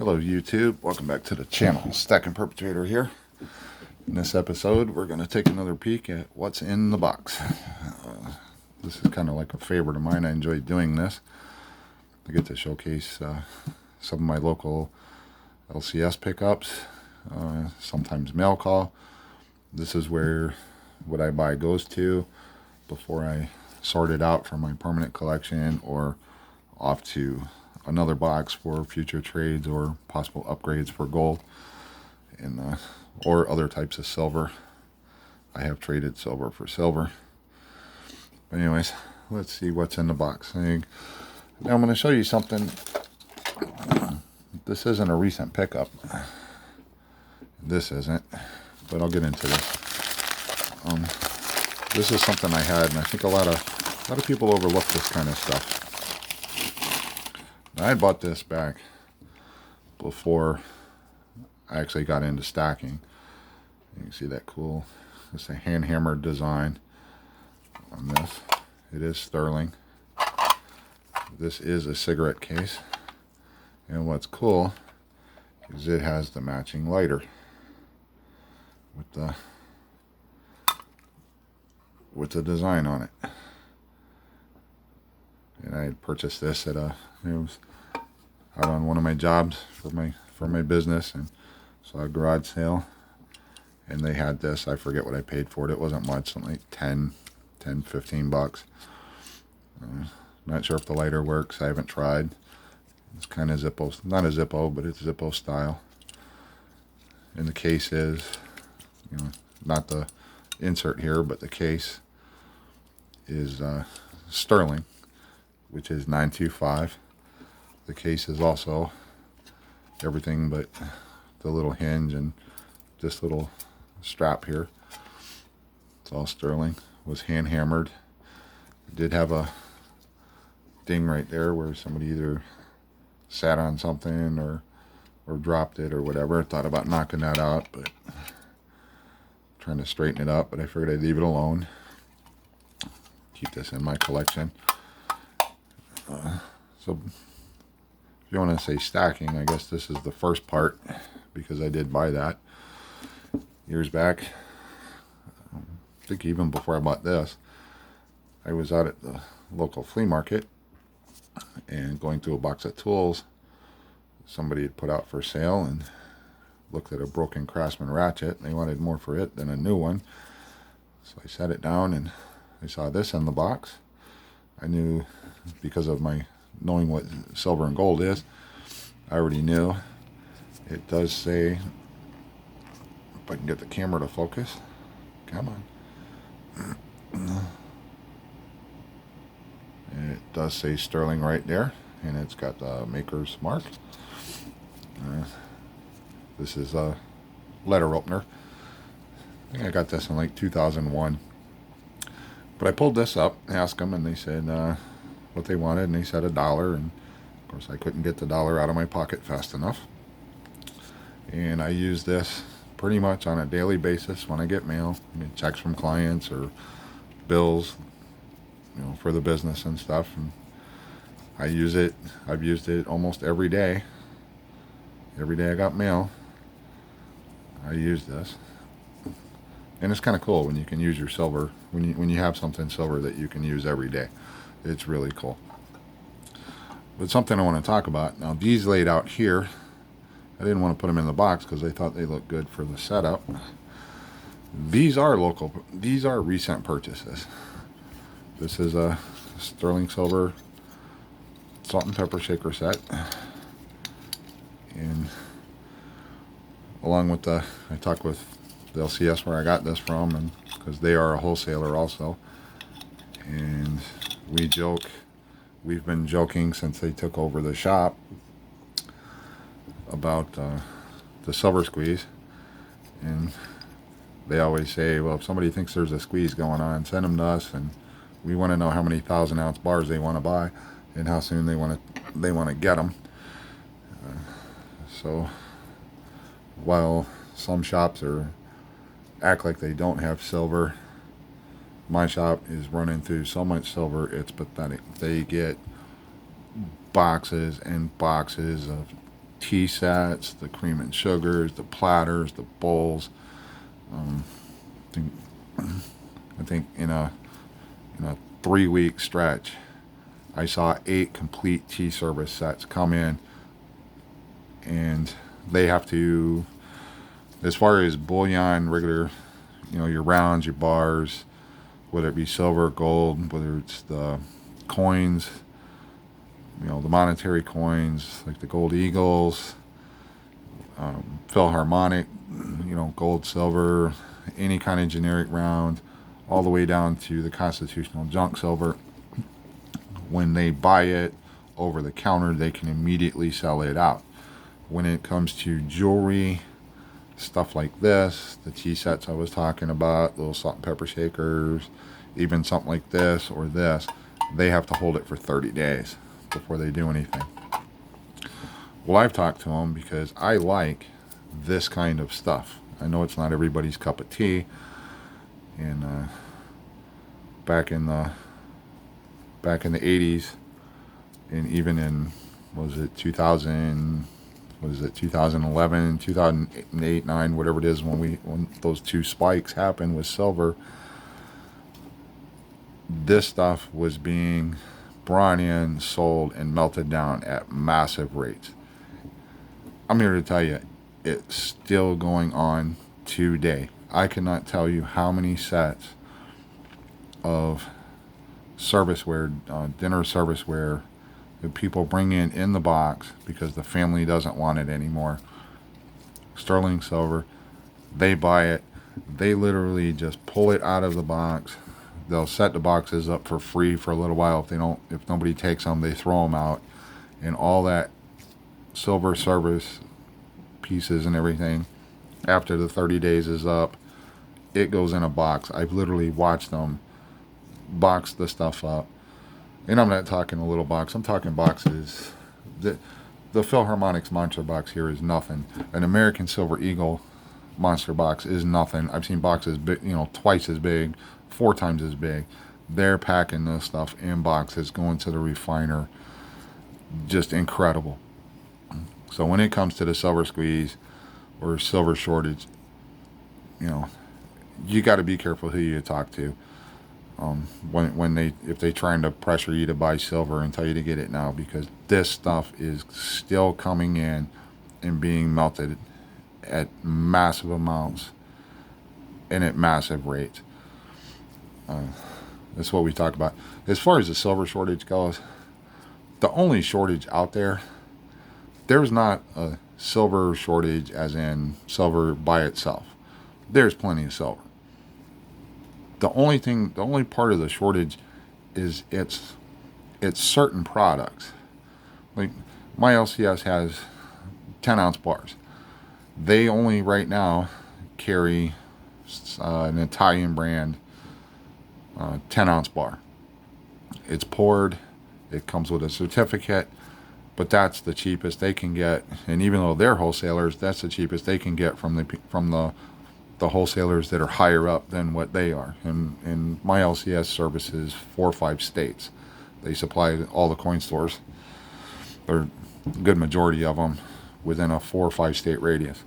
Hello YouTube, welcome back to the channel. Stacking Perpetrator here. In this episode we're going to take another peek at what's in the box. This is kind of like a favorite of mine. I enjoy doing this. I get to showcase some of my local LCS pickups, sometimes mail call. This is where what I buy goes to before I sort it out from my permanent collection or off to another box for future trades or possible upgrades for gold and or other types of silver. I have traded silver for silver. But anyways, let's see what's in the box. Now I'm going to show you something. This isn't a recent pickup. This isn't, but I'll get into this. This is something I had, and I think a lot of people overlook this kind of stuff. I bought this back before I actually got into stacking. You can see that cool, it's a hand hammered design on this. It is sterling. This is a cigarette case, and what's cool is it has the matching lighter with the design on it. And I had purchased this at it was out on one of my jobs for my business, and saw a garage sale, and they had this. I forget what I paid for it. It wasn't much, something like 15 bucks. Not sure if the lighter works. I haven't tried. It's kind of Zippo, not a Zippo, but it's Zippo style. And the case is, not the insert here, but the case is sterling, which is 925. The case is also everything but the little hinge and this little strap here. It's all sterling. Was hand hammered. It did have a ding right there where somebody either sat on something or dropped it or whatever. Thought about knocking that out, but trying to straighten it up, but I figured I'd leave it alone. Keep this in my collection. So if you want to say stacking, I guess this is the first part, because I did buy that years back. I think even before I bought this, I was out at the local flea market and going through a box of tools somebody had put out for sale, and looked at a broken Craftsman ratchet, and they wanted more for it than a new one. So I set it down, and I saw this in the box. I knew, because of my knowing what silver and gold is, I already knew. It does say, if I can get the camera to focus, come on. And it does say sterling right there, and it's got the maker's mark. This is a letter opener. I think I got this in like 2001. But I pulled this up, asked them, and they said what they wanted, and they said $1. And of course I couldn't get the dollar out of my pocket fast enough. And I use this pretty much on a daily basis when I get mail. Checks from clients or bills, for the business and stuff. And I use it. I've used it almost every day. Every day I got mail, I use this. And it's kind of cool when you can use your silver, when you have something silver that you can use every day. It's really cool. But something I want to talk about, now these laid out here, I didn't want to put them in the box because I thought they looked good for the setup. These are recent purchases. This is a sterling silver salt and pepper shaker set. And along with I talked with the LCS where I got this from, and because they are a wholesaler also, and we've been joking since they took over the shop about the silver squeeze. And they always say, well, if somebody thinks there's a squeeze going on, send them to us, and we want to know how many 1,000-ounce bars they want to buy and how soon they want to get them. So while some shops act like they don't have silver, my shop is running through so much silver, it's pathetic. They get boxes and boxes of tea sets, the cream and sugars, the platters, the bowls. I think, I think in a 3-week stretch, I saw 8 complete tea service sets come in, and they have to, as far as bullion, regular, your rounds, your bars, whether it be silver, gold, whether it's the coins, the monetary coins, like the gold eagles, Philharmonic, gold, silver, any kind of generic round, all the way down to the constitutional junk silver. When they buy it over the counter, they can immediately sell it out. When it comes to jewelry, stuff like this, the tea sets I was talking about, little salt and pepper shakers, even something like this or this, they have to hold it for 30 days before they do anything. Well, I've talked to them because I like this kind of stuff. I know it's not everybody's cup of tea, and back in the 80s, and even in 2011, 2008, 9, whatever it is, when those 2 spikes happened with silver, this stuff was being brought in, sold, and melted down at massive rates. I'm here to tell you, it's still going on today. I cannot tell you how many sets of serviceware, dinner serviceware, that people bring in the box because the family doesn't want it anymore. Sterling silver, they buy it. They literally just pull it out of the box. They'll set the boxes up for free for a little while. If nobody takes them, they throw them out, and all that silver service pieces and everything, after the 30 days is up, it goes in a box. I've literally watched them box the stuff up. And I'm not talking a little box. I'm talking boxes. The Philharmonics monster box here is nothing. An American Silver Eagle monster box is nothing. I've seen boxes big, twice as big, 4 times as big. They're packing this stuff in boxes, going to the refiner. Just incredible. So when it comes to the silver squeeze or silver shortage, you got to be careful who you talk to. If they're trying to pressure you to buy silver and tell you to get it now, because this stuff is still coming in and being melted at massive amounts and at massive rates. That's what we talk about. As far as the silver shortage goes, the only shortage out there's not a silver shortage as in silver by itself. There's plenty of silver. The only part of the shortage is it's certain products. Like my LCS has 10-ounce bars. They only right now carry an Italian brand 10-ounce bar. It's poured. It comes with a certificate, but that's the cheapest they can get. And even though they're wholesalers, that's the cheapest they can get from the wholesalers that are higher up than what they are. And my LCS services 4 or 5 states. They supply all the coin stores, or a good majority of them, within a 4 or 5 state radius.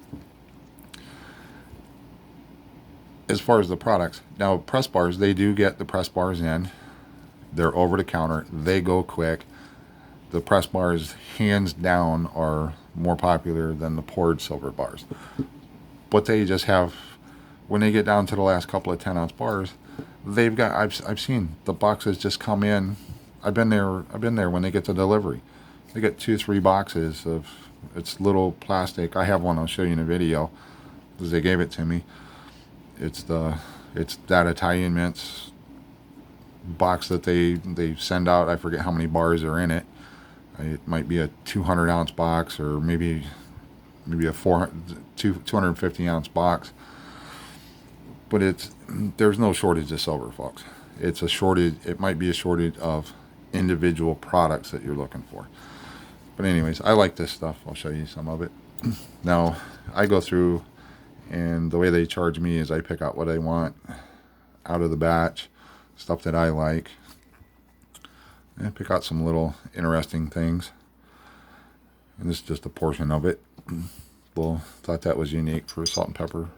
As far as the products, now press bars, they do get the press bars in. They're over the counter. They go quick. The press bars, hands down, are more popular than the poured silver bars. But they just have, when they get down to the last couple of 10-ounce bars, they've got, I've seen the boxes just come in. I've been there when they get the delivery. They get 2-3 boxes of, it's little plastic. I have one I'll show you in a video because they gave it to me. It's that Italian mints box that they send out. I forget how many bars are in it. It might be a 200-ounce box, or maybe a 250-ounce box. But there's no shortage of silver, folks. It's a shortage. It might be a shortage of individual products that you're looking for. But anyways, I like this stuff. I'll show you some of it. Now, I go through, and the way they charge me is I pick out what I want out of the batch, stuff that I like, and pick out some little interesting things. And this is just a portion of it. Well, thought that was unique for a salt and pepper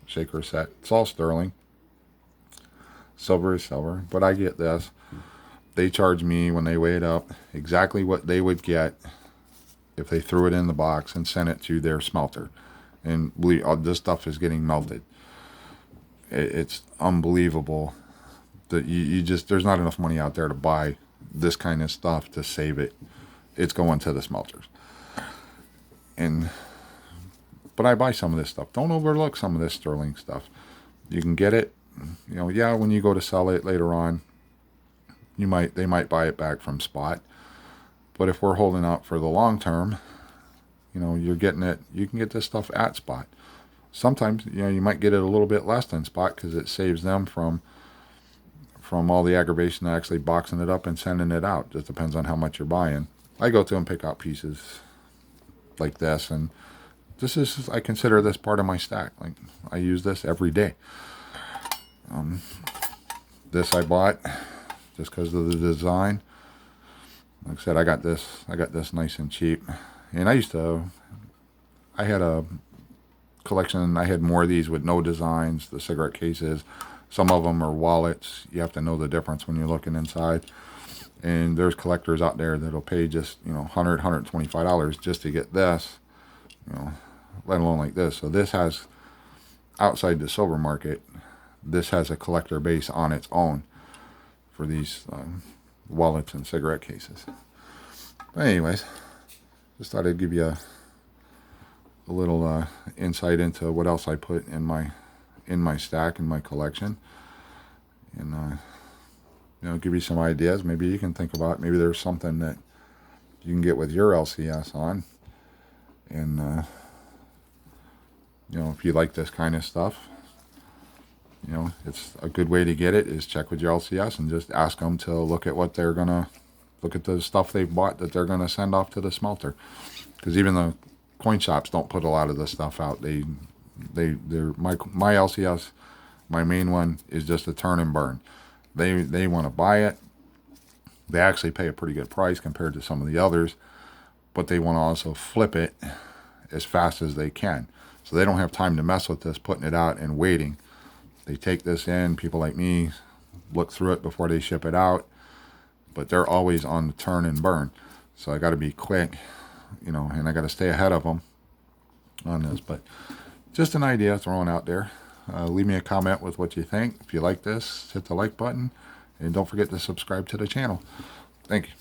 shaker set. It's all sterling. Silver is silver. But I get this. They charge me, when they weigh it up, exactly what they would get if they threw it in the box and sent it to their smelter. And believe, this stuff is getting melted. It's unbelievable that you just, there's not enough money out there to buy this kind of stuff to save it. It's going to the smelters. But I buy some of this stuff. Don't overlook some of this sterling stuff. You can get it, yeah, when you go to sell it later on, they might buy it back from spot. But if we're holding out for the long term, you're getting it, you can get this stuff at spot. Sometimes, you might get it a little bit less than spot because it saves them from all the aggravation of actually boxing it up and sending it out. Just depends on how much you're buying. I go through and pick out pieces like this, and I consider this part of my stack. Like, I use this every day. This I bought just because of the design. Like I said, I got this nice and cheap. And I had a collection, I had more of these with no designs, the cigarette cases. Some of them are wallets. You have to know the difference when you're looking inside. And there's collectors out there that'll pay just, $100, $125 just to get this, let alone like this. So this has, outside the silver market, this has a collector base on its own for these wallets and cigarette cases. But anyways, just thought I'd give you a little insight into what else I put in my stack, in my collection, and give you some ideas. Maybe you can think about, maybe there's something that you can get with your LCS on, and if you like this kind of stuff, it's a good way to get it is check with your LCS and just ask them to look at the stuff they've bought that they're gonna send off to the smelter, because even the coin shops don't put a lot of this stuff out. My LCS, my main one, is just a turn and burn. They want to buy it. They actually pay a pretty good price compared to some of the others, but they want to also flip it as fast as they can. So they don't have time to mess with this, putting it out and waiting. They take this in, people like me look through it before they ship it out, but they're always on the turn and burn. So I got to be quick, and I got to stay ahead of them on this. But just an idea thrown out there. Leave me a comment with what you think. If you like this, hit the like button, and don't forget to subscribe to the channel. Thank you.